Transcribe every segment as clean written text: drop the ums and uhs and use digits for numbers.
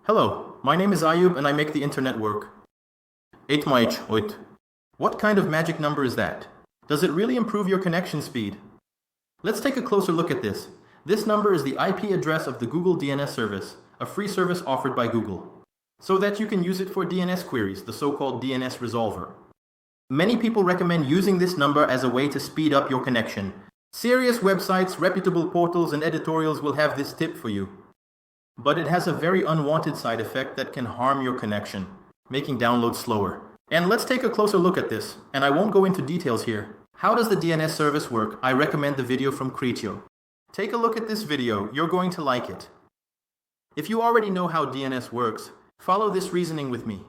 Hello, my name is Ayub and I make the internet work. 8. What kind of magic number is that? Does it really improve your connection speed? Let's take a closer look at this. This number is the IP address of the Google DNS service, a free service offered by Google, so that you can use it for DNS queries, the so-called DNS resolver. Many people recommend using this number as a way to speed up your connection. Serious websites, reputable portals, and editorials will have this tip for you. But it has a very unwanted side effect that can harm your connection, making downloads slower. And let's take a closer look at this, and I won't go into details here. How does the DNS service work? I recommend the video from AyubIO. Take a look at this video, you're going to like it. If you already know how DNS works, follow this reasoning with me.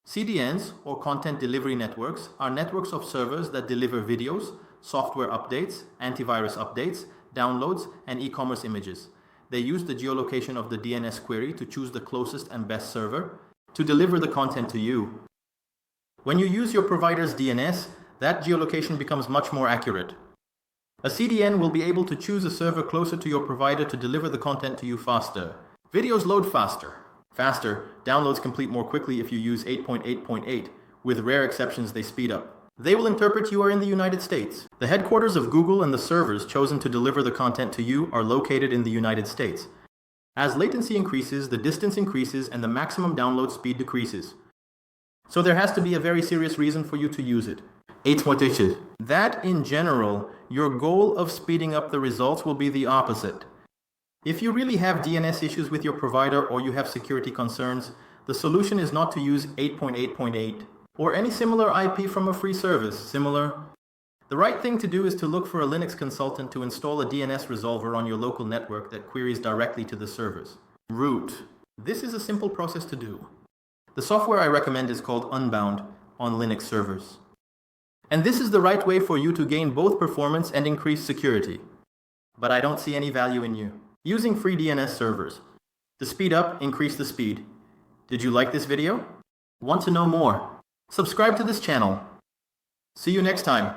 CDNs, or Content Delivery Networks, are networks of servers that deliver videos, software updates, antivirus updates, downloads, and e-commerce images. They use the geolocation of the DNS query to choose the closest and best server to deliver the content to you. When you use your provider's DNS, that geolocation becomes much more accurate. A CDN will be able to choose a server closer to your provider to deliver the content to you faster. Videos load faster. Downloads complete more quickly if you use 8.8.8. With rare exceptions, they speed up. They will interpret you are in the United States. The headquarters of Google and the servers chosen to deliver the content to you are located in the United States. As latency increases, the distance increases and the maximum download speed decreases. So there has to be a very serious reason for you to use it. 8. That in general, your goal of speeding up the results will be the opposite. If you really have DNS issues with your provider or you have security concerns, the solution is not to use 8.8.8 or any similar IP from a free service. The right thing to do is to look for a Linux consultant to install a DNS resolver on your local network that queries directly to the servers. Root. This is a simple process to do. The software I recommend is called Unbound on Linux servers. And this is the right way for you to gain both performance and increase security. But I don't see any value in you using free DNS servers. To speed up, increase the speed. Did you like this video? Want to know more? Subscribe to this channel. See you next time.